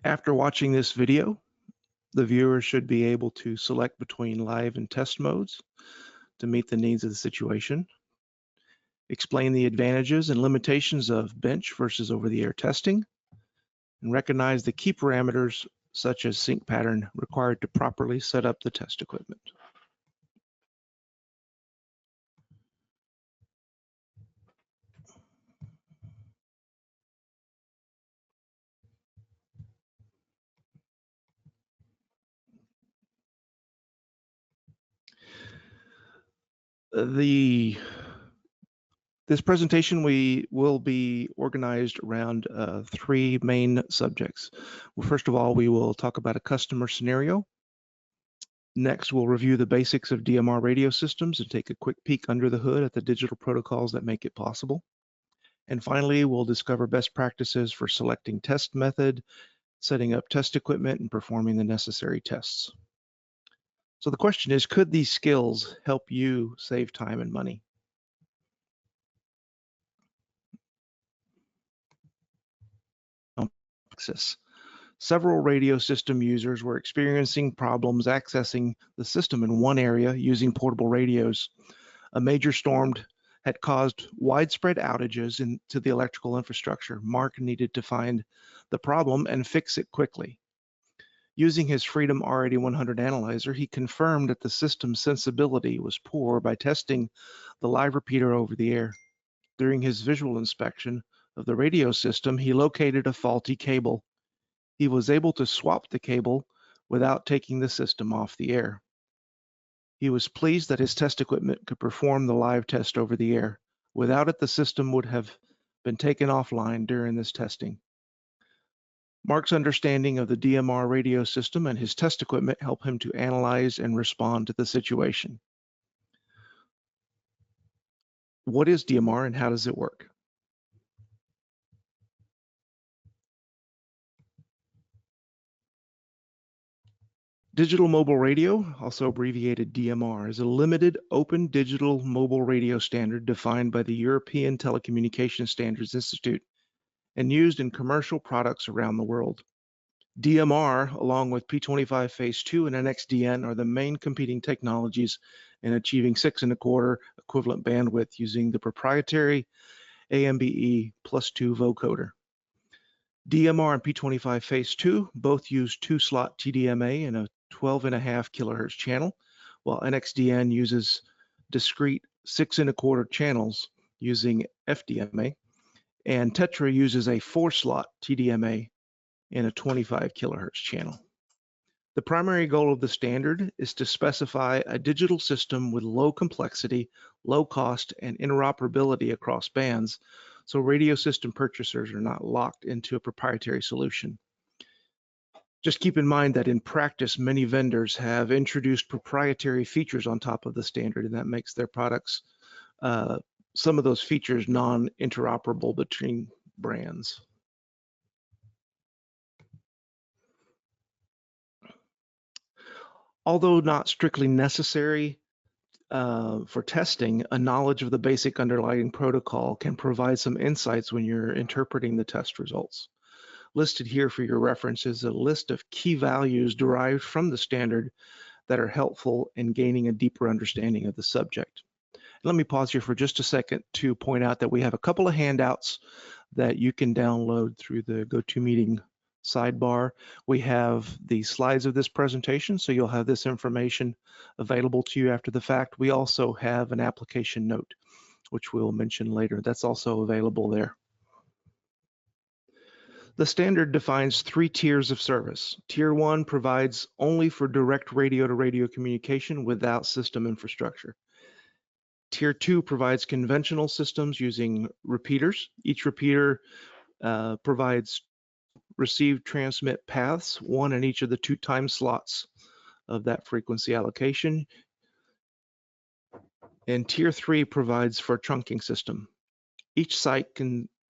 After watching this video, the viewer should be able to select between live and test modes to meet the needs of the situation, explain the advantages and limitations of bench versus over-the-air testing, and recognize the key parameters such as sync pattern required to properly set up the test equipment. This presentation will be organized around three main subjects. Well, first of all, we will talk about a customer scenario. Next, we'll review the basics of DMR radio systems and take a quick peek under the hood at the digital protocols that make it possible. And finally, we'll discover best practices for selecting test method, setting up test equipment, and performing the necessary tests. So the question is, could these skills help you save time and money? Several radio system users were experiencing problems accessing the system in one area using portable radios. A major storm had caused widespread outages into the electrical infrastructure. Mark needed to find the problem and fix it quickly. Using his Freedom R8100 analyzer, he confirmed that the system's sensibility was poor by testing the live repeater over the air. During his visual inspection of the radio system, he located a faulty cable. He was able to swap the cable without taking the system off the air. He was pleased that his test equipment could perform the live test over the air. Without it, the system would have been taken offline during this testing. Mark's understanding of the DMR radio system and his test equipment helped him to analyze and respond to the situation. What is DMR and how does it work? Digital mobile radio, also abbreviated DMR, is a limited open digital mobile radio standard defined by the European Telecommunication Standards Institute and used in commercial products around the world. DMR, along with P25 Phase 2 and NXDN, are the main competing technologies in achieving 6.25 equivalent bandwidth using the proprietary AMBE +2 vocoder. DMR and P25 Phase 2 both use 2-slot TDMA in a 12.5 kilohertz channel, while NXDN uses discrete 6.25 channels using FDMA, and Tetra uses a 4-slot TDMA in a 25 kilohertz channel. The primary goal of the standard is to specify a digital system with low complexity, low cost, and interoperability across bands, so radio system purchasers are not locked into a proprietary solution. Just keep in mind that in practice, many vendors have introduced proprietary features on top of the standard, and that makes their products, some of those features, non-interoperable between brands. Although not strictly necessary for testing, a knowledge of the basic underlying protocol can provide some insights when you're interpreting the test results. Listed here for your reference is a list of key values derived from the standard that are helpful in gaining a deeper understanding of the subject. Let me pause here for just a second to point out that we have a couple of handouts that you can download through the GoToMeeting sidebar. We have the slides of this presentation, so you'll have this information available to you after the fact. We also have an application note, which we'll mention later. That's also available there. The standard defines 3 tiers of service. Tier 1 provides only for direct radio-to-radio communication without system infrastructure. Tier 2 provides conventional systems using repeaters. Each repeater provides receive transmit paths, one in each of the 2 time slots of that frequency allocation. And Tier 3 provides for a trunking system. Each site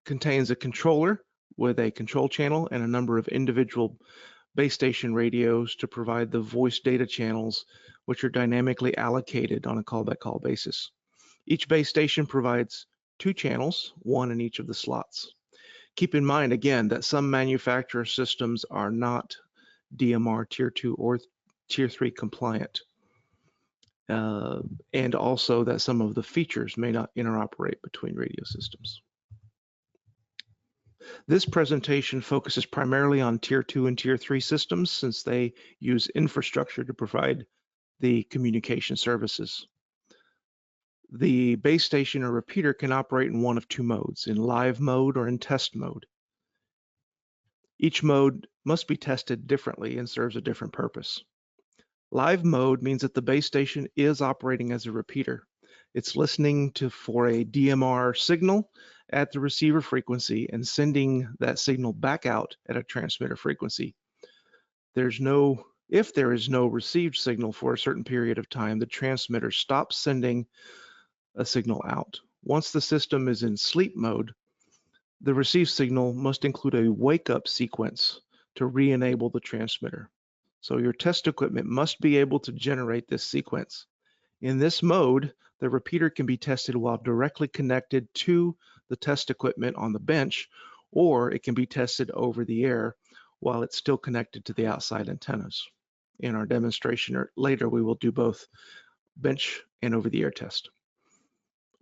contains a controller with a control channel and a number of individual base station radios to provide the voice data channels which are dynamically allocated on a call-by-call basis. Each base station provides 2 channels, 1 in each of the slots. Keep in mind, again, that some manufacturer systems are not DMR Tier 2 or Tier 3 compliant, and also that some of the features may not interoperate between radio systems. This presentation focuses primarily on Tier 2 and Tier 3 systems since they use infrastructure to provide the communication services. The base station or repeater can operate in one of 2 modes, in live mode or in test mode. Each mode must be tested differently and serves a different purpose. Live mode means that the base station is operating as a repeater. It's listening for a DMR signal at the receiver frequency and sending that signal back out at a transmitter frequency. If there is no received signal for a certain period of time, the transmitter stops sending a signal out. Once the system is in sleep mode, the received signal must include a wake-up sequence to re-enable the transmitter. So your test equipment must be able to generate this sequence. In this mode, the repeater can be tested while directly connected to the test equipment on the bench, or it can be tested over the air while it's still connected to the outside antennas. In our demonstration later, we will do both bench and over-the-air test.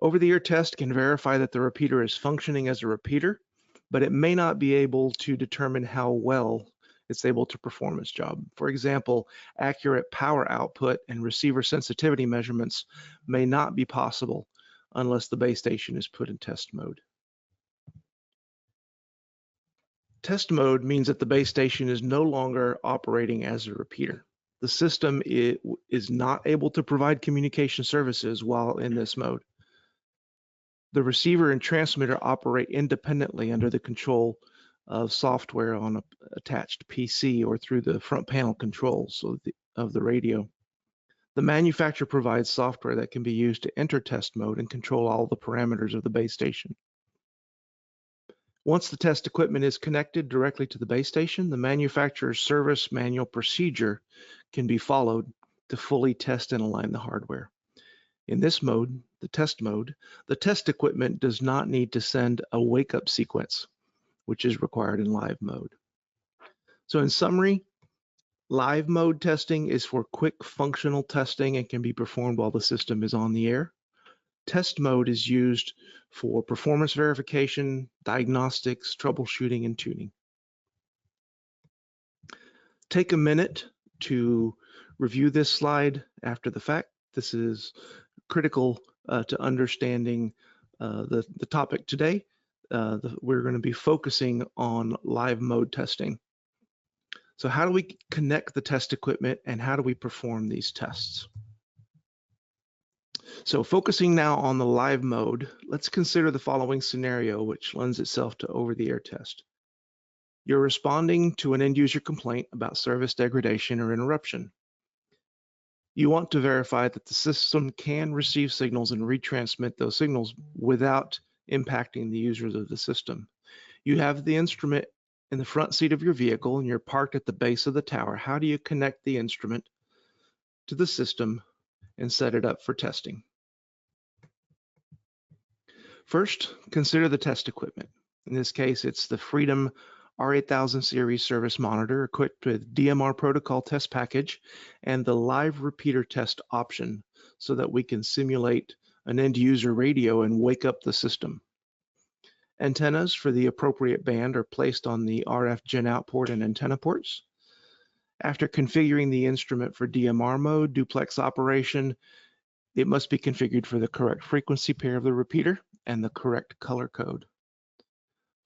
Over-the-air test can verify that the repeater is functioning as a repeater, but it may not be able to determine how well it's able to perform its job. For example, accurate power output and receiver sensitivity measurements may not be possible unless the base station is put in test mode. Test mode means that the base station is no longer operating as a repeater. The system is not able to provide communication services while in this mode. The receiver and transmitter operate independently under the control of software on an attached PC or through the front panel controls of the radio. The manufacturer provides software that can be used to enter test mode and control all the parameters of the base station. Once the test equipment is connected directly to the base station, the manufacturer's service manual procedure can be followed to fully test and align the hardware. In this mode, the test equipment does not need to send a wake-up sequence, which is required in live mode. So in summary, live mode testing is for quick functional testing and can be performed while the system is on the air. Test mode is used for performance verification, diagnostics, troubleshooting, and tuning. Take a minute to review this slide after the fact. This is critical to understanding the topic today. We're going to be focusing on live mode testing. So how do we connect the test equipment and how do we perform these tests? So focusing now on the live mode, let's consider the following scenario, which lends itself to over-the-air test. You're responding to an end user complaint about service degradation or interruption. You want to verify that the system can receive signals and retransmit those signals without impacting the users of the system. You have the instrument in the front seat of your vehicle and you're parked at the base of the tower. How do you connect the instrument to the system and set it up for testing? First, consider the test equipment. In this case, it's the Freedom R8000 series service monitor equipped with DMR protocol test package and the live repeater test option so that we can simulate an end user radio and wake up the system. Antennas for the appropriate band are placed on the RF gen out port and antenna ports. After configuring the instrument for DMR mode, duplex operation, it must be configured for the correct frequency pair of the repeater and the correct color code.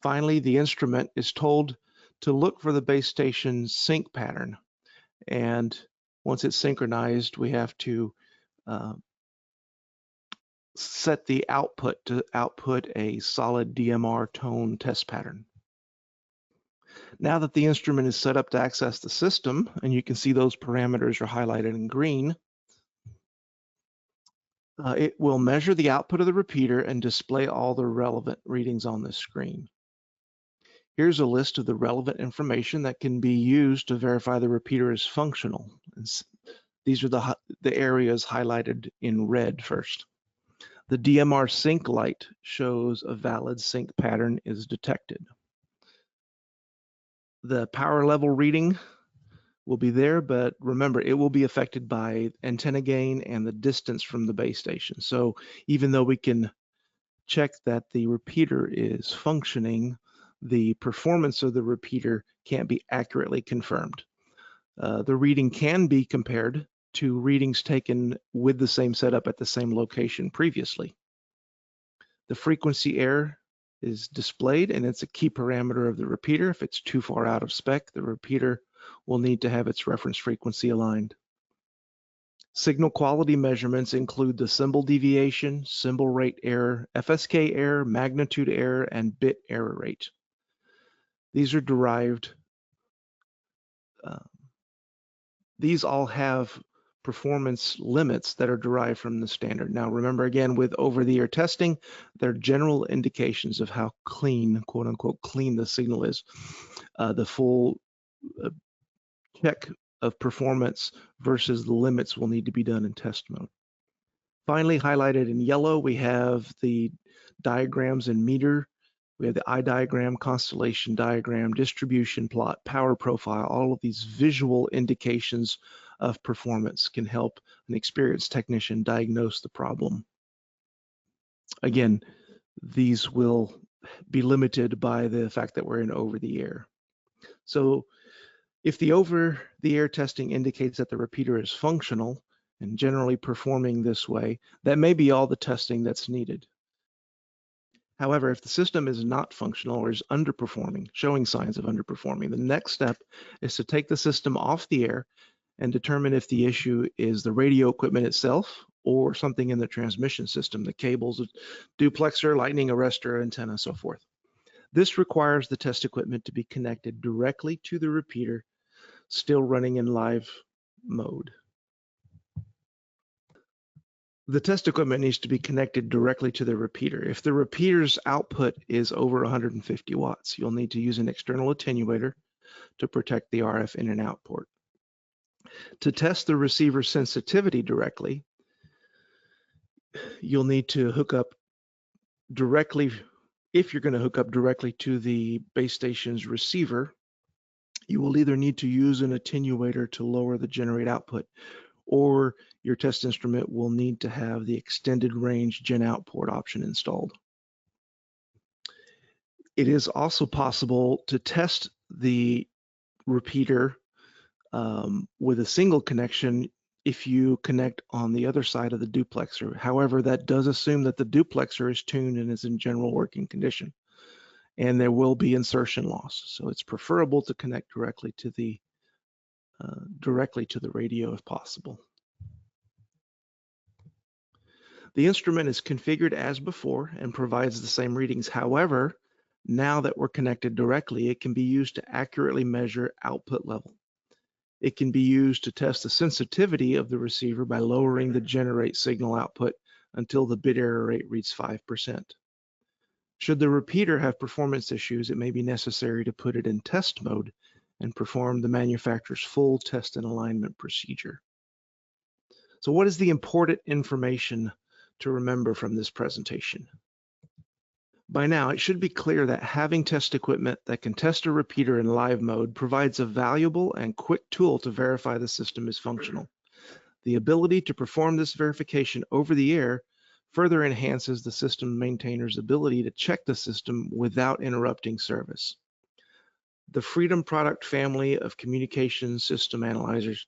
Finally, the instrument is told to look for the base station's sync pattern. And once it's synchronized, we have to set the output to output a solid DMR tone test pattern. Now that the instrument is set up to access the system, and you can see those parameters are highlighted in green, it will measure the output of the repeater and display all the relevant readings on the screen. Here's a list of the relevant information that can be used to verify the repeater is functional. These are the areas highlighted in red first. The DMR sync light shows a valid sync pattern is detected. The power level reading will be there, but remember, it will be affected by antenna gain and the distance from the base station. So even though we can check that the repeater is functioning, the performance of the repeater can't be accurately confirmed. The reading can be compared to readings taken with the same setup at the same location previously. The frequency error is displayed, and it's a key parameter of the repeater. If it's too far out of spec, the repeater will need to have its reference frequency aligned. Signal quality measurements include the symbol deviation, symbol rate error, FSK error, magnitude error, and bit error rate. These are derived. These all have performance limits that are derived from the standard. Now, remember again, with over-the-air testing, they're general indications of how clean, quote unquote, clean the signal is. The full check of performance versus the limits will need to be done in test mode. Finally, highlighted in yellow, we have the diagrams in meter. We have the eye diagram, constellation diagram, distribution plot, power profile. All of these visual indications of performance can help an experienced technician diagnose the problem. Again, these will be limited by the fact that we're in over-the-air. So if the over-the-air testing indicates that the repeater is functional and generally performing this way, that may be all the testing that's needed. However, if the system is not functional or is underperforming, showing signs of underperforming, the next step is to take the system off the air and determine if the issue is the radio equipment itself or something in the transmission system, the cables, duplexer, lightning arrestor, antenna, so forth. This requires the test equipment to be connected directly to the repeater, still running in live mode. The test equipment needs to be connected directly to the repeater. If the repeater's output is over 150 watts, you'll need to use an external attenuator to protect the RF in and out port. To test the receiver sensitivity directly, you'll need to hook up directly, if you're going to hook up directly to the base station's receiver, you will either need to use an attenuator to lower the generate output, or your test instrument will need to have the extended range gen out port option installed. It is also possible to test the repeater with a single connection if you connect on the other side of the duplexer. However, that does assume that the duplexer is tuned and is in general working condition, and there will be insertion loss. So it's preferable to connect directly to the radio if possible. The instrument is configured as before and provides the same readings. However, now that we're connected directly, it can be used to accurately measure output level. It can be used to test the sensitivity of the receiver by lowering the generate signal output until the bit error rate reads 5%. Should the repeater have performance issues, it may be necessary to put it in test mode and perform the manufacturer's full test and alignment procedure. So what is the important information to remember from this presentation? By now, it should be clear that having test equipment that can test a repeater in live mode provides a valuable and quick tool to verify the system is functional. The ability to perform this verification over the air further enhances the system maintainer's ability to check the system without interrupting service. The Freedom product family of communication system analyzers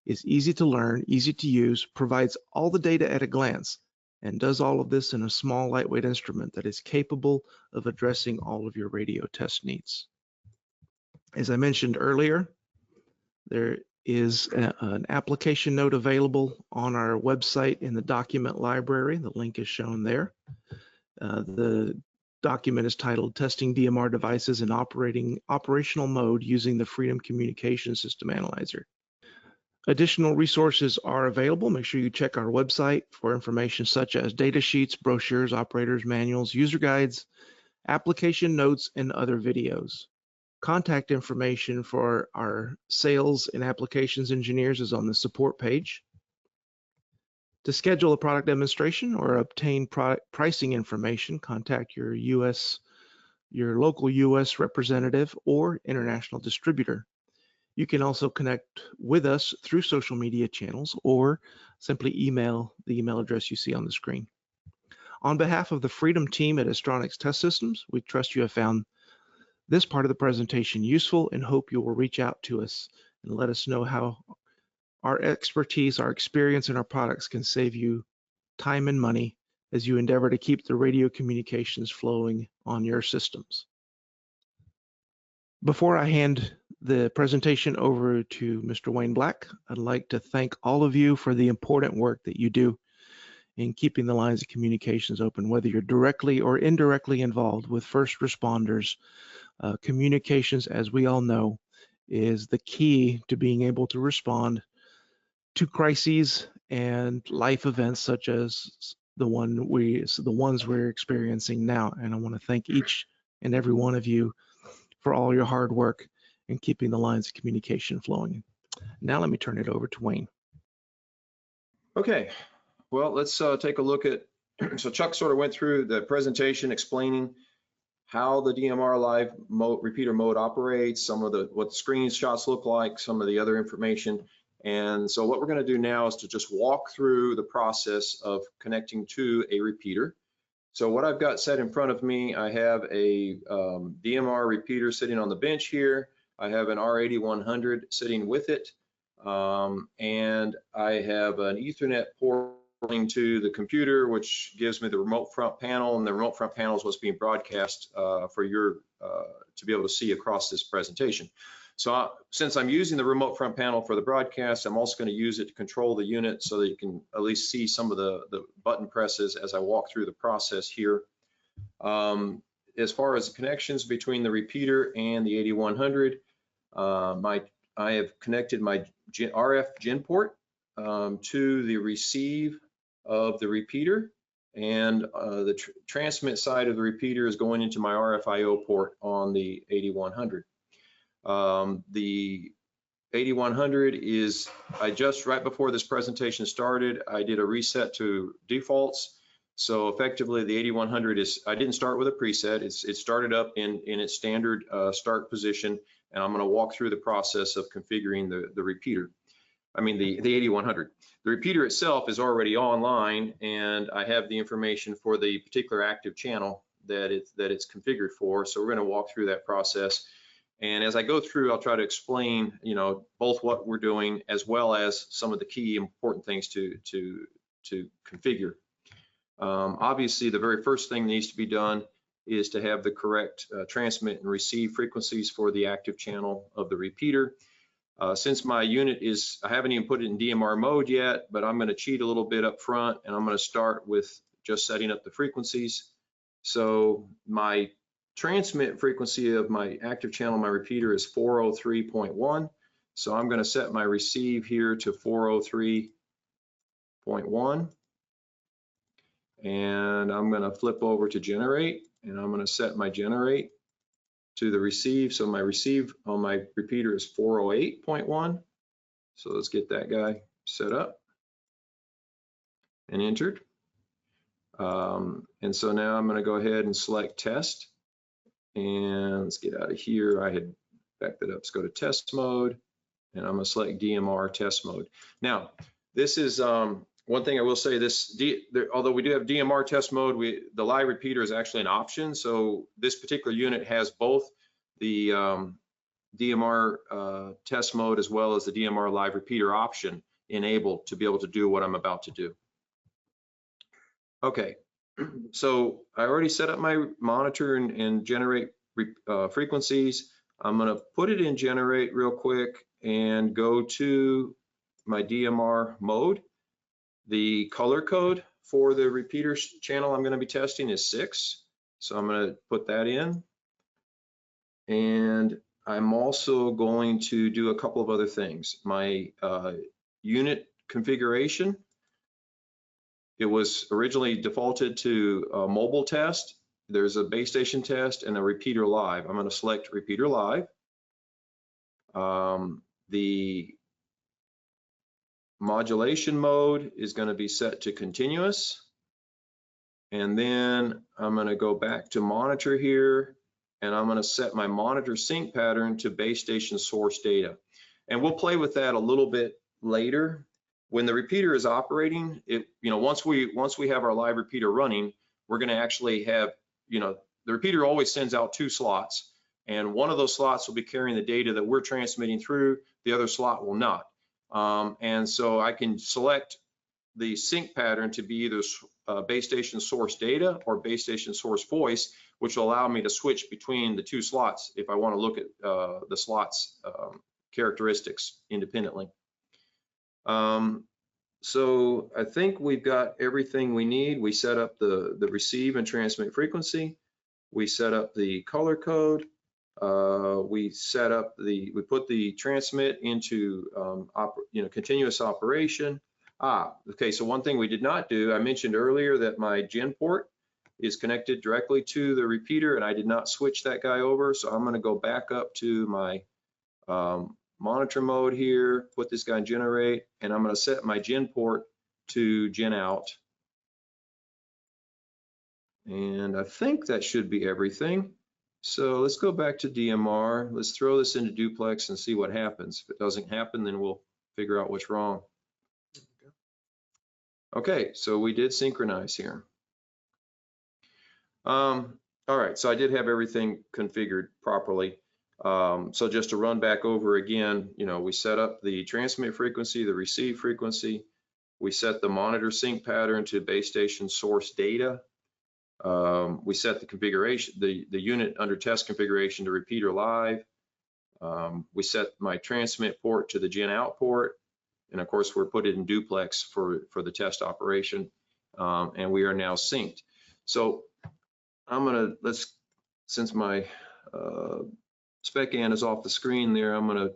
is easy to learn, easy to use, provides all the data at a glance, and does all of this in a small, lightweight instrument that is capable of addressing all of your radio test needs. As I mentioned earlier, there is an application note available on our website in the document library. The link is shown there. The document is titled Testing DMR Devices in Operational Mode Using the Freedom Communication System Analyzer. Additional resources are available. Make sure you check our website for information such as data sheets, brochures, operators manuals, user guides, application notes, and other videos. Contact information for our sales and applications engineers is on the support page. To schedule a product demonstration or obtain product pricing information, contact your local US representative or international distributor. You can also connect with us through social media channels or simply email the email address you see on the screen. On behalf of the Freedom team at Astronics Test Systems, we trust you have found this part of the presentation useful and hope you will reach out to us and let us know how our expertise, our experience, and our products can save you time and money as you endeavor to keep the radio communications flowing on your systems. Before I hand the presentation over to Mr. Wayne Black, I'd like to thank all of you for the important work that you do in keeping the lines of communications open, whether you're directly or indirectly involved with first responders. Communications, as we all know, is the key to being able to respond to crises and life events such as the ones we're experiencing now. And I want to thank each and every one of you for all your hard work in keeping the lines of communication flowing. Now let me turn it over to Wayne. Okay, well, let's take a look at, so Chuck sort of went through the presentation explaining how the DMR live repeater mode operates, some of what the screenshots look like, some of the other information. And so what we're going to do now is to just walk through the process of connecting to a repeater. So what I've got set in front of me, I have a DMR repeater sitting on the bench here. I have an R8100 sitting with it. And I have an Ethernet port to the computer, which gives me the remote front panel, and the remote front panel is what's being broadcast for your to be able to see across this presentation. So since I'm using the remote front panel for the broadcast, I'm also going to use it to control the unit so that you can at least see some of the button presses as I walk through the process here. As far as the connections between the repeater and the 8100, I have connected my RF GEN port to the receive of the repeater, and the transmit side of the repeater is going into my RFIO port on the 8100. The 8100 is, right before this presentation started, I did a reset to defaults. So effectively the 8100 I didn't start with a preset, it started up in its standard start position, and I'm going to walk through the process of configuring the repeater. I mean the 8100. The repeater itself is already online, and I have the information for the particular active channel that it's configured for. So we're going to walk through that process. And as I go through, I'll try to explain, both what we're doing as well as some of the key important things to configure. Obviously, the very first thing that needs to be done is to have the correct transmit and receive frequencies for the active channel of the repeater. Since my unit I haven't even put it in DMR mode yet, but I'm going to cheat a little bit up front, and I'm going to start with just setting up the frequencies. So my transmit frequency of my active channel, my repeater, is 403.1. So I'm going to set my receive here to 403.1. And I'm going to flip over to generate, and I'm going to set my generate to the receive. So my receive on my repeater is 408.1. So let's get that guy set up and entered. And so now I'm going to go ahead and select test. And let's get out of here. I had backed that up. Let's go to test mode, and I'm going to select DMR test mode. Now, this is one thing I will say. Although we do have DMR test mode, the live repeater is actually an option. So this particular unit has both the DMR test mode as well as the DMR live repeater option enabled to be able to do what I'm about to do. Okay. So I already set up my monitor and generate frequencies. I'm going to put it in generate real quick and go to my DMR mode. The color code for the repeater channel I'm going to be testing is 6. So I'm going to put that in. And I'm also going to do a couple of other things. My unit configuration, it was originally defaulted to a mobile test. there's a base station test and a repeater live. I'm going to select repeater live. The modulation mode is going to be set to continuous. And then I'm going to go back to monitor here, and I'm going to set my monitor sync pattern to base station source data. And we'll play with that a little bit later. When the repeater is operating, once we have our live repeater running, we're going to actually have, the repeater always sends out 2 slots, and one of those slots will be carrying the data that we're transmitting through, the other slot will not. And so I can select the sync pattern to be either base station source data or base station source voice, which will allow me to switch between the 2 slots if I want to look at the slots characteristics independently. So I think we've got everything we need. We set up the receive and transmit frequency. We set up the color code. We put the transmit into continuous operation. Okay, so one thing we did not do, I mentioned earlier that my gen port is connected directly to the repeater, and I did not switch that guy over. So I'm going to go back up to my monitor mode here, put this guy in generate, and I'm going to set my gen port to gen out. And I think that should be everything. So let's go back to DMR. Let's throw this into duplex and see what happens. If it doesn't happen, then we'll figure out what's wrong. Okay, so we did synchronize here. All right, so I did have everything configured properly. So just to run back over again, we set up the transmit frequency, the receive frequency. We set the monitor sync pattern to base station source data. We set the configuration, the unit under test configuration to repeater live. We set my transmit port to the gen out port. And of course, we're put it in duplex for the test operation. And we are now synced. So since my spec AN is off the screen there, I'm gonna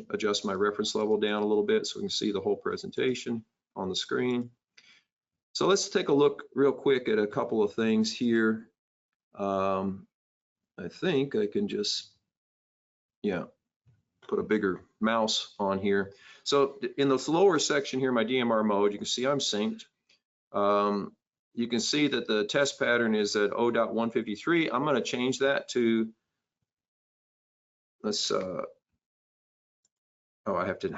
adjust my reference level down a little bit so we can see the whole presentation on the screen. So let's take a look real quick at a couple of things here. I think I can just, put a bigger mouse on here. So in the lower section here, my DMR mode, you can see I'm synced. You can see that the test pattern is at 0.153. I'm going to change that to, I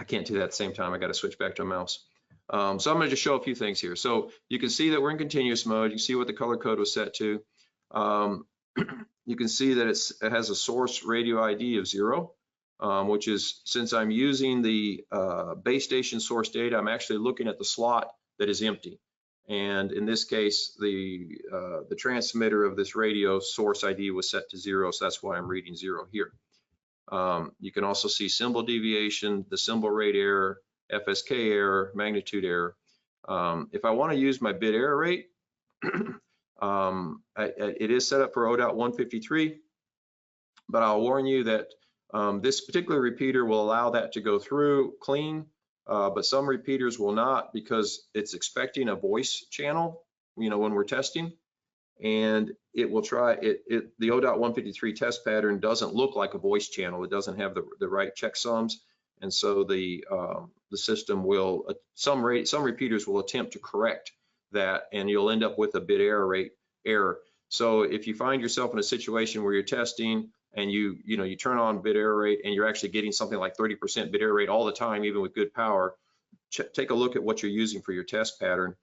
can't do that at the same time. I got to switch back to a mouse. So I'm going to just show a few things here. So you can see that we're in continuous mode. You can see what the color code was set to. You can see that it has a source radio ID of 0, which is, since I'm using the base station source data, I'm actually looking at the slot that is empty. And in this case, the transmitter of this radio source ID was set to 0, so that's why I'm reading 0 here. You can also see symbol deviation, the symbol rate error, FSK error, magnitude error. If I want to use my bit error rate, it is set up for 0.153, but I'll warn you that this particular repeater will allow that to go through clean, but some repeaters will not, because it's expecting a voice channel, when we're testing, and it will try the 0.153 test pattern doesn't look like a voice channel. It doesn't have the right checksums, and so the system will, some repeaters will attempt to correct that, and you'll end up with a bit error rate error. So if you find yourself in a situation where you're testing and you turn on bit error rate and you're actually getting something like 30% bit error rate all the time, even with good power, take a look at what you're using for your test pattern,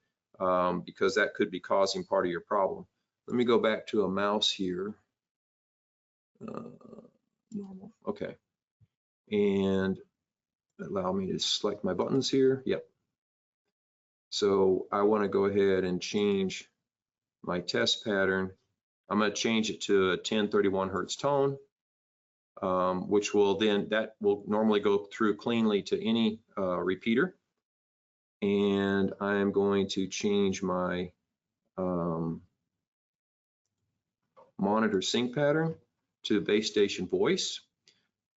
because that could be causing part of your problem. Let me go back to a mouse here. Normal, okay. And allow me to select my buttons here. Yep. So I want to go ahead and change my test pattern. I'm going to change it to a 1031 hertz tone, which will normally go through cleanly to any repeater. And I'm going to change my monitor sync pattern to base station voice,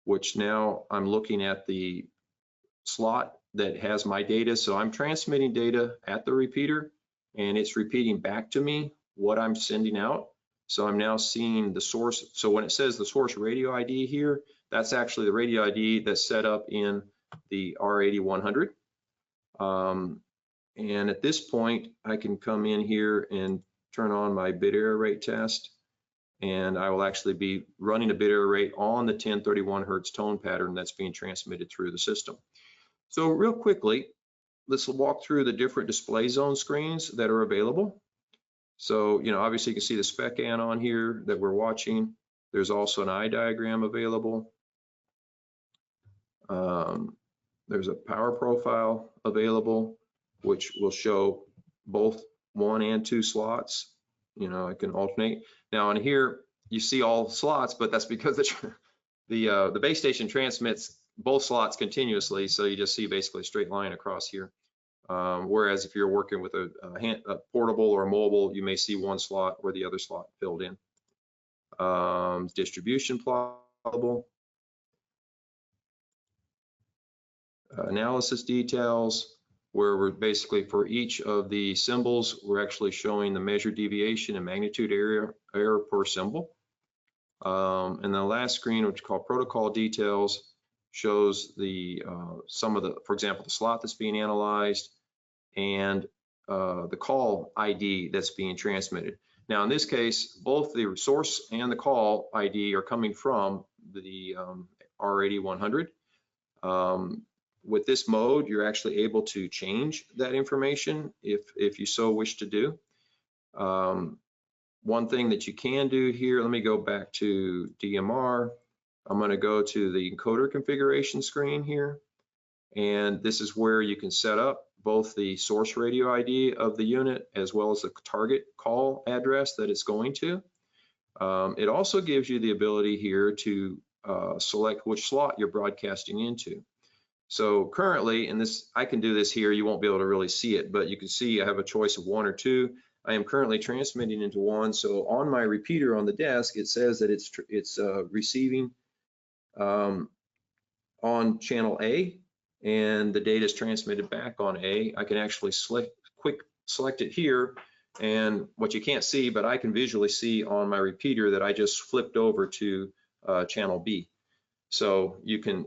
which now I'm looking at the slot that has my data. So I'm transmitting data at the repeater, and it's repeating back to me what I'm sending out. So I'm now seeing the source. So when it says the source radio ID here, that's actually the radio ID that's set up in the R8100. And at this point, I can come in here and turn on my bit error rate test, and I will actually be running a bit error rate on the 1031 Hertz tone pattern that's being transmitted through the system. So real quickly, let's walk through the different display zone screens that are available. So, obviously you can see the spec an on here that we're watching. There's also an eye diagram available. There's a power profile available, which will show both 1 and 2 slots. I can alternate. Now on here, you see all slots, but that's because the base station transmits both slots continuously. So you just see basically a straight line across here. Whereas if you're working with a portable or a mobile, you may see one slot or the other slot filled in. Distribution plotable. Analysis details, where we're basically for each of the symbols, we're actually showing the measured deviation and magnitude error per symbol. And the last screen, which is called protocol details, shows the some of the, for example, the slot that's being analyzed and the call ID that's being transmitted. Now in this case, both the source and the call ID are coming from the R8100. With this mode, you're actually able to change that information if you so wish to do. One thing that you can do here, let me go back to DMR. I'm going to go to the encoder configuration screen here. And this is where you can set up both the source radio ID of the unit as well as the target call address that it's going to. It also gives you the ability here to select which slot you're broadcasting into. So currently, and this, I can do this here, you won't be able to really see it, but you can see I have a choice of 1 or 2. I am currently transmitting into 1. So on my repeater on the desk, it says that it's receiving on channel A, and the data is transmitted back on A. I can actually select it here, and what you can't see, but I can visually see on my repeater that I just flipped over to channel B. So you can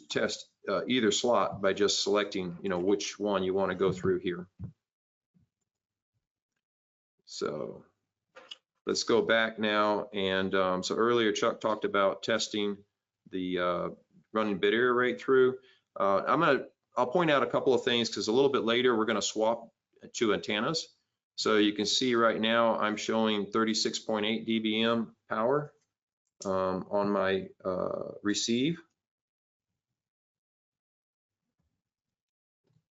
test either slot by just selecting, which one you want to go through here. So let's go back now, and so earlier Chuck talked about testing the running bit error rate through. I'll point out a couple of things because a little bit later we're going to swap to antennas. So you can see right now I'm showing 36.8 dBm power on my receive.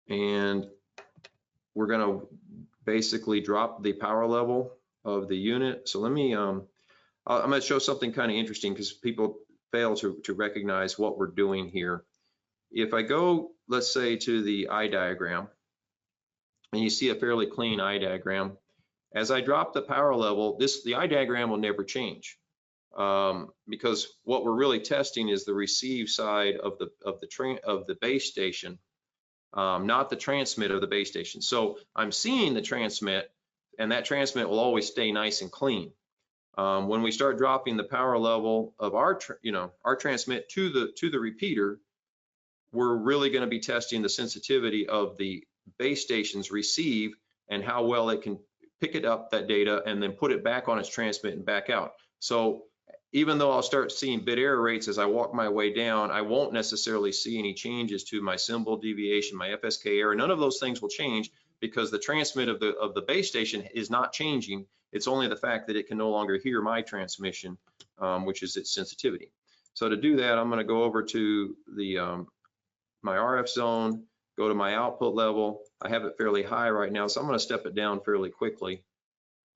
And we're going to basically drop the power level of the unit. So let me, I'm going to show something kind of interesting because people fail to recognize what we're doing here. If I go, let's say, to the eye diagram, and you see a fairly clean eye diagram, as I drop the power level, the eye diagram will never change. Because what we're really testing is the receive side of the base station, not the transmit of the base station. So I'm seeing the transmit, and that transmit will always stay nice and clean. When we start dropping the power level of our transmit to the repeater, we're really going to be testing the sensitivity of the base station's receive and how well it can pick it up, that data, and then put it back on its transmit and back out. So even though I'll start seeing bit error rates as I walk my way down, I won't necessarily see any changes to my symbol deviation, my FSK error. None of those things will change because the transmit of the base station is not changing. It's only the fact that it can no longer hear my transmission, which is its sensitivity. So to do that, I'm going to go over to the my RF zone, go to my output level. I have it fairly high right now, so I'm going to step it down fairly quickly.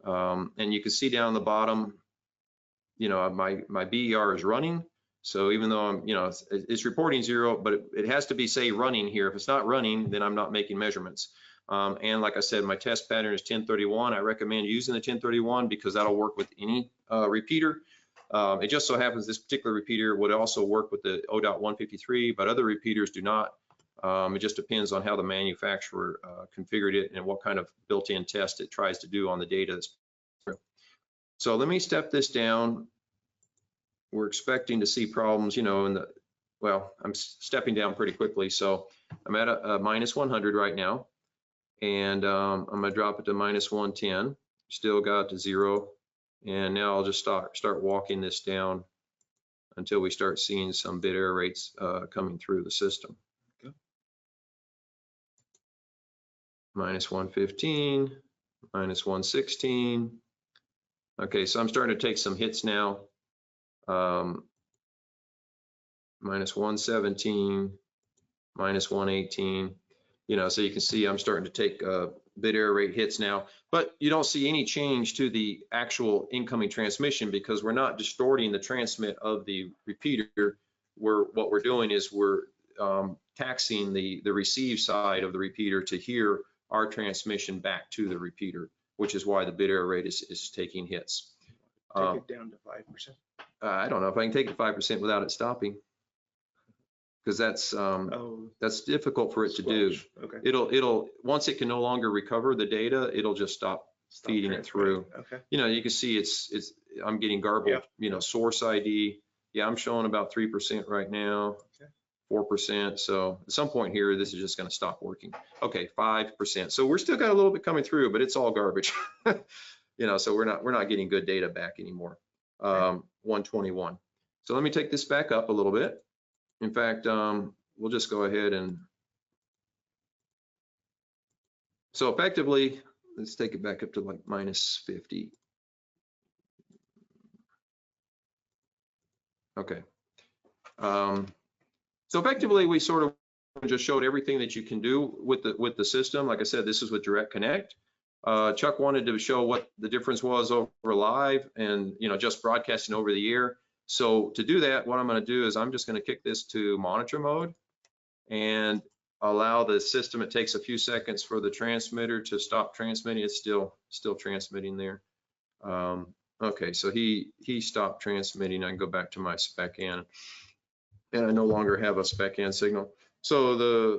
And you can see down the bottom, my BER is running. So even though I'm, it's reporting 0, but it has to be, say, running here. If it's not running, then I'm not making measurements. And like I said, my test pattern is 1031. I recommend using the 1031 because that'll work with any repeater. It just so happens this particular repeater would also work with the O.153, but other repeaters do not. It just depends on how the manufacturer configured it and what kind of built-in test it tries to do on the data. So let me step this down. We're expecting to see problems, you know, well, I'm stepping down pretty quickly. So I'm at a minus 100 right now. And I'm gonna drop it to minus 110. Still got to 0. And now I'll just start walking this down until we start seeing some bit error rates coming through the system. Okay. Minus 115, minus 116. Okay, so I'm starting to take some hits now. Minus 117, minus 118. You know, so you can see I'm starting to take bit error rate hits now, but you don't see any change to the actual incoming transmission because we're not distorting the transmit of the repeater. What we're doing is we're taxing the receive side of the repeater to hear our transmission back to the repeater, which is why the bit error rate is taking hits. Take it down to 5%. I don't know if I can take it 5% without it stopping, because that's difficult for it to do. Okay. It'll once it can no longer recover the data, it'll just stop feeding it through. Okay. You know, you can see I'm getting garbled. Yep. You know, source ID. Yeah, I'm showing about 3% right now. Okay. 4%. So at some point here, this is just going to stop working. Okay, 5%. So we're still got a little bit coming through, but it's all garbage. You know, so we're not getting good data back anymore. 121. So let me take this back up a little bit. In fact, we'll just go ahead and, so effectively, let's take it back up to like minus 50. Okay. So effectively, we sort of just showed everything that you can do with the system. Like I said, this is with Direct Connect. Chuck wanted to show what the difference was over live and, you know, just broadcasting over the air. So to do that, what I'm going to do is I'm just going to kick this to monitor mode and allow the system. It takes a few seconds for the transmitter to stop transmitting. It's still transmitting there. Okay, so he stopped transmitting. I can go back to my spec in, and I no longer have a spec in signal. So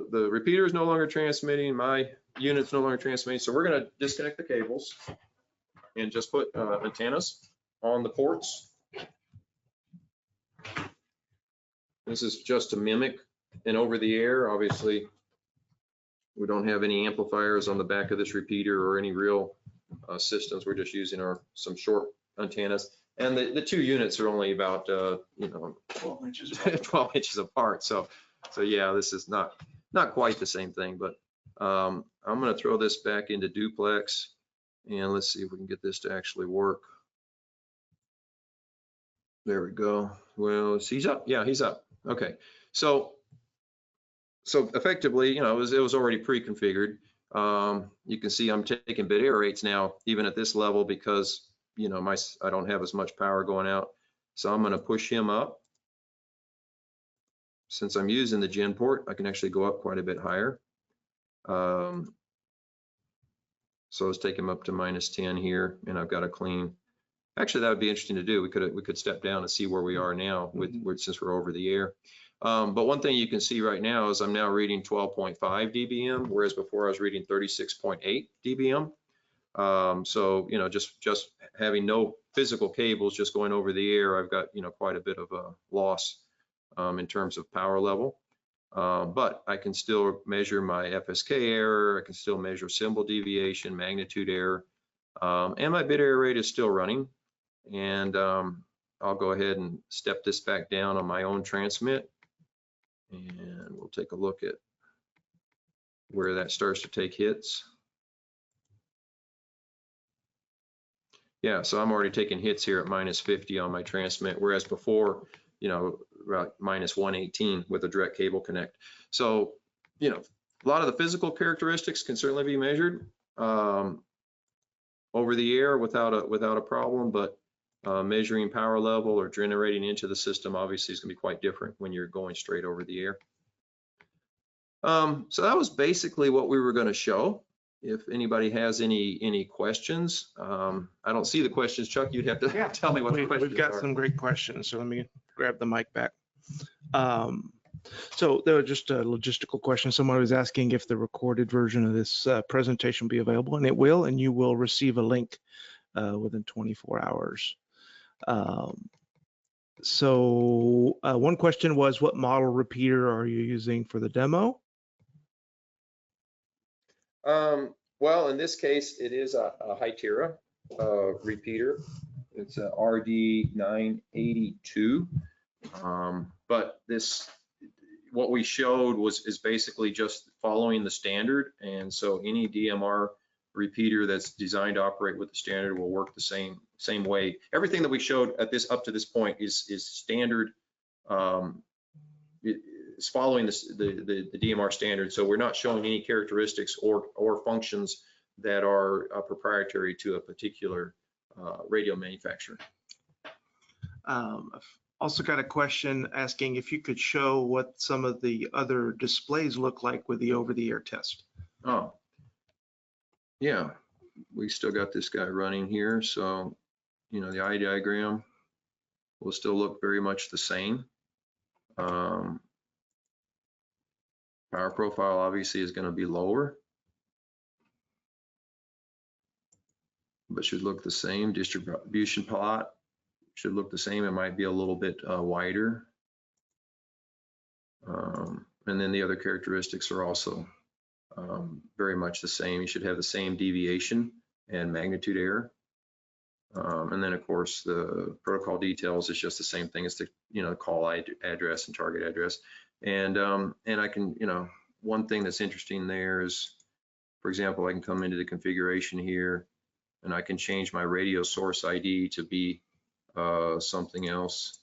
the repeater is no longer transmitting. My unit's no longer transmitting. So we're going to disconnect the cables and just put antennas on the ports. This is just to mimic an over the air. Obviously, we don't have any amplifiers on the back of this repeater or any real systems. We're just using some short antennas. And the two units are only about, you know, 12 inches apart. 12 inches apart. So yeah, this is not quite the same thing, but I'm going to throw this back into duplex and let's see if we can get this to actually work. There we go. Well, he's up. Yeah, he's up. Okay. So effectively, you know, it was already pre-configured. You can see I'm taking bit error rates now, even at this level, because, you know, I don't have as much power going out. So I'm going to push him up. Since I'm using the gen port, I can actually go up quite a bit higher. So let's take him up to minus 10 here, and I've got a clean. Actually, that would be interesting to do. We could step down and see where we are now since we're over the air. But one thing you can see right now is I'm now reading 12.5 dBm, whereas before I was reading 36.8 dBm. So, you know, just having no physical cables, just going over the air, I've got, you know, quite a bit of a loss in terms of power level. But I can still measure my FSK error. I can still measure symbol deviation, magnitude error, and my bit error rate is still running. And I'll go ahead and step this back down on my own transmit, and we'll take a look at where that starts to take hits. Yeah, so I'm already taking hits here at minus 50 on my transmit, whereas before, you know, about minus 118 with a direct cable connect. So, you know, a lot of the physical characteristics can certainly be measured over the air without a problem, but measuring power level or generating into the system obviously is going to be quite different when you're going straight over the air. So that was basically what we were going to show. If anybody has any questions, I don't see the questions. Chuck, you'd have to tell me what the questions are. We've got some great questions, so let me grab the mic back. So there was just a logistical question. Someone was asking if the recorded version of this presentation will be available, and it will, and you will receive a link within 24 hours. So one question was, what model repeater are you using for the demo? Well, in this case, it is a Hytera repeater. It's a RD982. But this, what we showed is basically just following the standard. And so any DMR repeater that's designed to operate with the standard will work the same way. Everything that we showed at this up to this point is standard. It's following the DMR standard. So we're not showing any characteristics or functions that are proprietary to a particular radio manufacturer. Also got a question asking if you could show what some of the other displays look like with the over-the-air test. Oh, yeah, we still got this guy running here. So, you know, the eye diagram will still look very much the same. Power profile obviously is going to be lower, but should look the same. Distribution plot should look the same. It might be a little bit wider. And then the other characteristics are also very much the same. You should have the same deviation and magnitude error. And then of course the protocol details is just the same thing as the, you know, call address and target address. And I can, you know, one thing that's interesting there is, for example, I can come into the configuration here and I can change my radio source ID to be something else,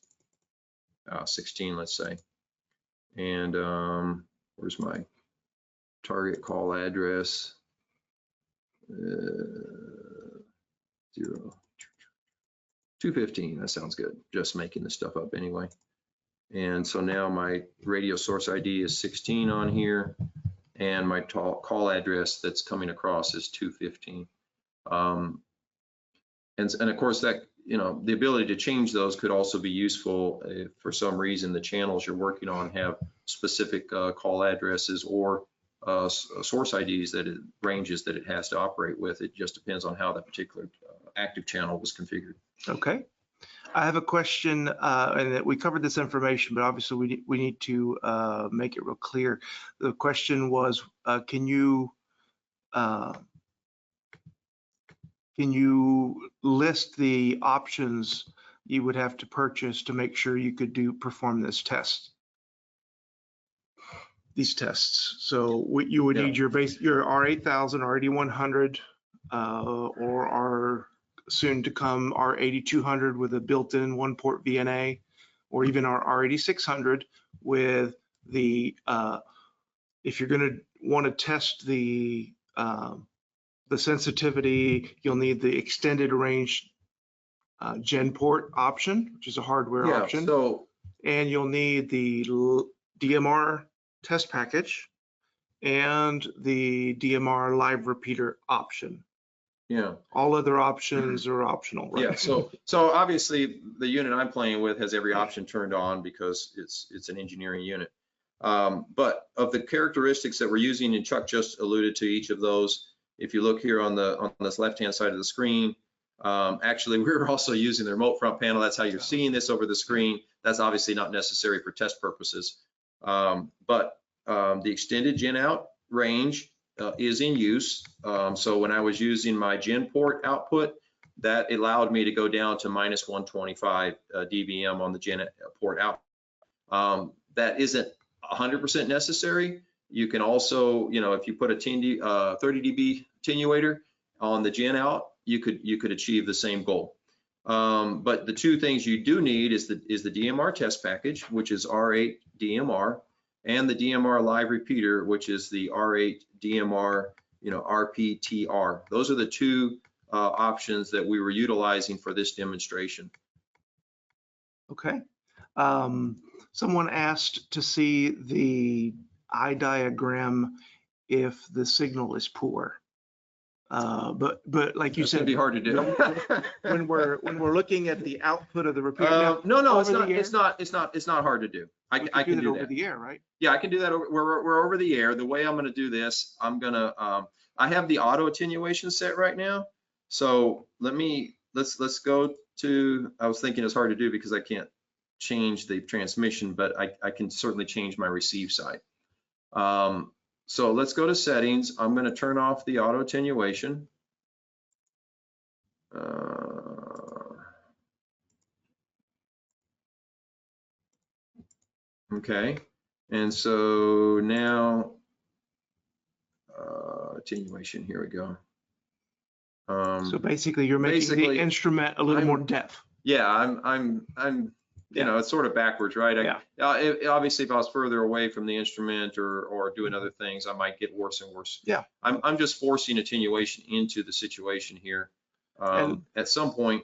16, let's say. And where's my target call address? 215, that sounds good. Just making this stuff up anyway. And so now my radio source ID is 16 on here, and my call address that's coming across is 215. And of course that, you know, the ability to change those could also be useful if for some reason the channels you're working on have specific call addresses or source IDs that it ranges that it has to operate with. It just depends on how that particular active channel was configured. Okay. I have a question, and we covered this information, but obviously we need to make it real clear. The question was, can you list the options you would have to purchase to make sure you could perform this test? These tests. So you would need your R8000, R8100, or our soon to come R8200 with a built-in one-port VNA, or even our R8600 with the, if you're going to want to test the sensitivity, you'll need the extended range gen port option, which is a hardware option. So, and you'll need the DMR test package and the DMR live repeater option. yeah. All other options are optional, right? Yeah, so obviously the unit I'm playing with has every option turned on because it's an engineering unit. But of the characteristics that we're using, and Chuck just alluded to each of those, if you look here on this left-hand side of the screen, actually we're also using the remote front panel. That's how you're seeing this over the screen. That's obviously not necessary for test purposes. But the extended gen out range is in use. So when I was using my gen port output, that allowed me to go down to minus 125 dBm on the gen port out. That isn't 100% necessary. You can also, you know, if you put a 30 dB attenuator on the gen out, you could achieve the same goal. But the two things you do need is the DMR test package, which is R8 DMR, and the DMR live repeater, which is the R8 DMR, you know, RPTR. Those are the two options that we were utilizing for this demonstration. Okay. Someone asked to see the eye diagram if the signal is poor. But like you said, it'd be hard to do. when we're looking at the output of the repeater. No, it's not hard to do. I can do that over the air, right? Yeah, I can do that. We're over the air. The way I'm going to do this, I have the auto attenuation set right now. So let's go to, I was thinking it's hard to do because I can't change the transmission, but I can certainly change my receive side. So let's go to settings. I'm going to turn off the auto attenuation. Okay, and so now attenuation, here we go. So basically you're making the instrument a little more deaf. Yeah, I'm you know, it's sort of backwards, right? Obviously, if I was further away from the instrument or doing other things, I might get worse and worse. Yeah. I'm just forcing attenuation into the situation here. At some point,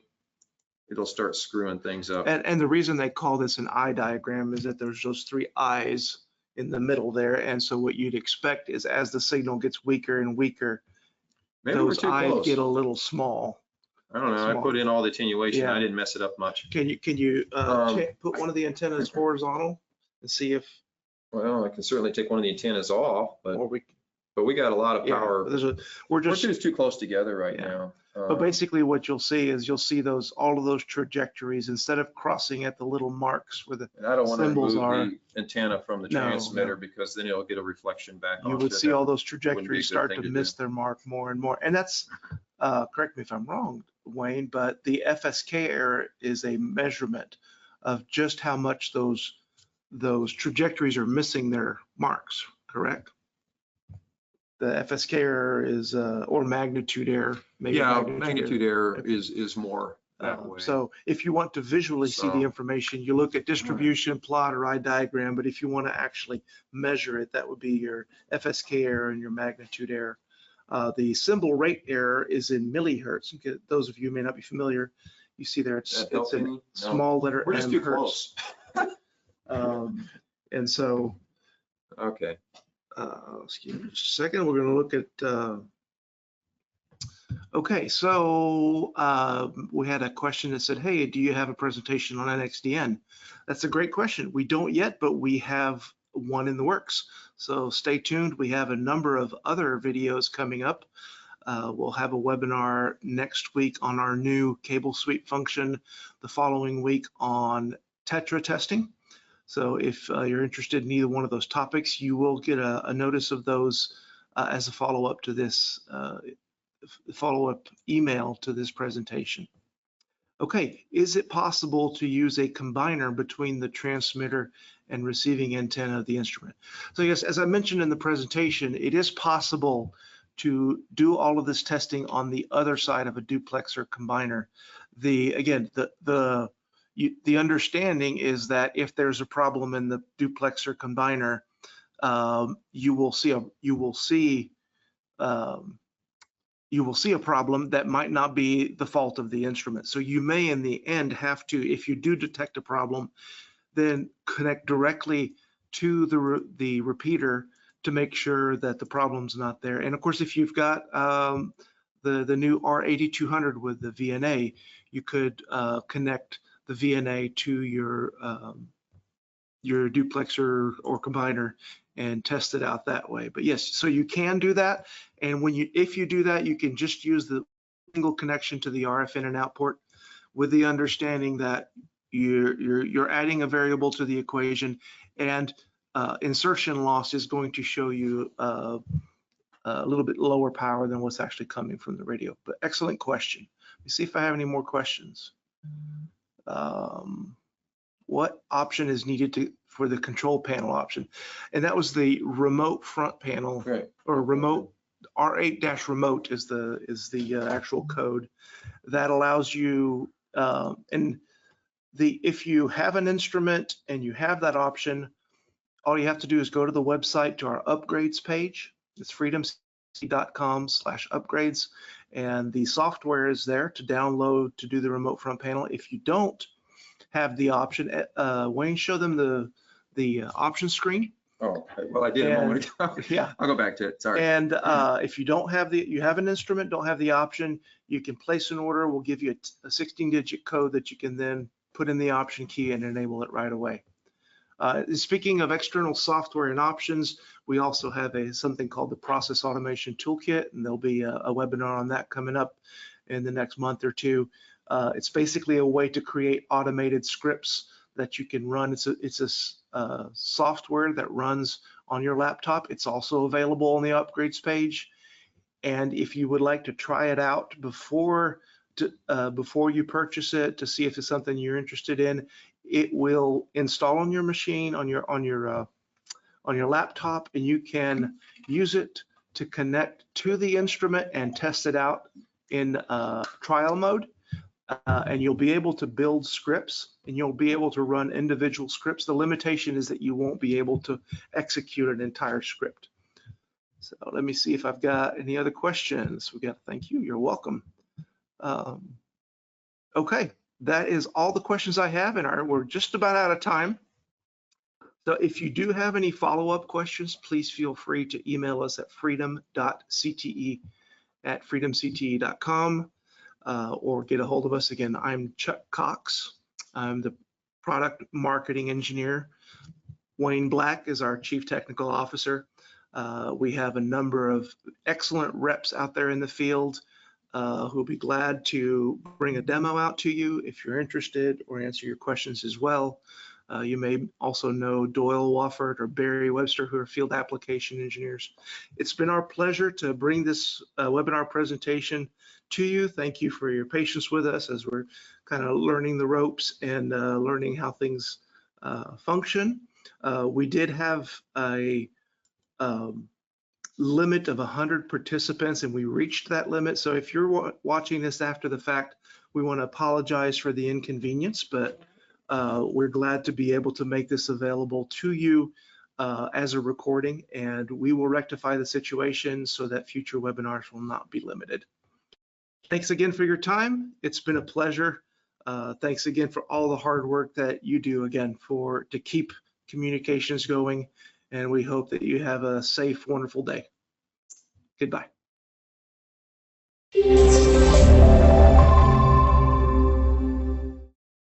it'll start screwing things up. And the reason they call this an eye diagram is that there's those three eyes in the middle there. And so what you'd expect is as the signal gets weaker and weaker, maybe those eyes close. get a little small. I don't know. I put in all the attenuation. I didn't mess it up much. Can you put one of the antennas horizontal and see if? Well, I can certainly take one of the antennas off, but we got a lot of power. We're just too close together right now. But basically what you'll see is all of those trajectories instead of crossing at the little marks where the symbols are. I don't want to remove the antenna from the transmitter because then it'll get a reflection back. You would see all those trajectories start to miss their mark more and more. And that's, correct me if I'm wrong, Wayne, but the FSK error is a measurement of just how much those trajectories are missing their marks, correct? The FSK error is, or magnitude error. Maybe magnitude error is more that way. So if you want to visually see the information, you look at distribution, plot, or eye diagram, but if you want to actually measure it, that would be your FSK error and your magnitude error. The symbol rate error is in millihertz. Those of you who may not be familiar, you see there it's a small letter M. We're just too close. And so, okay. Excuse me just a second. We're going to look at. Okay, so we had a question that said, "Hey, do you have a presentation on NXDN?" That's a great question. We don't yet, but we have one in the works. So stay tuned. We have a number of other videos coming up. We'll have a webinar next week on our new cable sweep function, the following week on Tetra testing. So if you're interested in either one of those topics, you will get a notice of those as a follow-up to this, follow-up email to this presentation. Okay, is it possible to use a combiner between the transmitter and receiving antenna of the instrument? So yes, as I mentioned in the presentation, it is possible to do all of this testing on the other side of a duplexer combiner. The understanding is that if there's a problem in the duplexer combiner, you will see a problem that might not be the fault of the instrument. So you may in the end have to, if you do detect a problem, then connect directly to the repeater to make sure that the problem's not there. And of course, if you've got the new R8200 with the VNA, you could connect the VNA to your duplexer or combiner and test it out that way. But yes, so you can do that. And if you do that, you can just use the single connection to the RF in and out port with the understanding that you're adding a variable to the equation, and insertion loss is going to show you a little bit lower power than what's actually coming from the radio. But excellent question. Let me see if I have any more questions. What option is needed for the control panel option? And that was the remote front panel, right, or remote R8-remote is the actual code that allows you, if you have an instrument and you have that option, all you have to do is go to the website to our upgrades page. It's freedomc.com/upgrades, and the software is there to download to do the remote front panel. If you don't have the option, Wayne, show them the option screen. Oh, well, I did a moment ago. Yeah, I'll go back to it. Sorry. And if you don't have you have an instrument, don't have the option, you can place an order. We'll give you a 16-digit code that you can then put in the option key and enable it right away. Speaking of external software and options, we also have something called the Process Automation Toolkit, and there'll be a webinar on that coming up. in the next month or two. It's basically a way to create automated scripts that you can run. It's a software that runs on your laptop. It's also available on the upgrades page. And if you would like to try it out before you purchase it to see if it's something you're interested in, it will install on your machine, on your laptop, and you can use it to connect to the instrument and test it out in trial mode. And you'll be able to build scripts, and you'll be able to run individual scripts. The limitation is that you won't be able to execute an entire script. So let me see if I've got any other questions. Thank you, you're welcome. Okay, that is all the questions I have, and we're just about out of time. So if you do have any follow-up questions, please feel free to email us at freedom.cte@freedomcte.com, or get a hold of us. Again, I'm Chuck Cox. I'm the product marketing engineer. Wayne Black is our chief technical officer. We have a number of excellent reps out there in the field who'll be glad to bring a demo out to you if you're interested, or answer your questions as well. You may also know Doyle Wofford or Barry Webster, who are field application engineers. It's been our pleasure to bring this webinar presentation to you. Thank you for your patience with us as we're kind of learning the ropes and learning how things function. We did have a limit of 100 participants, and we reached that limit. So if you're watching this after the fact, we want to apologize for the inconvenience, but we're glad to be able to make this available to you as a recording, and we will rectify the situation so that future webinars will not be limited. Thanks again for your time. It's been a pleasure. Thanks again for all the hard work that you do, again, to keep communications going, and we hope that you have a safe, wonderful day. Goodbye.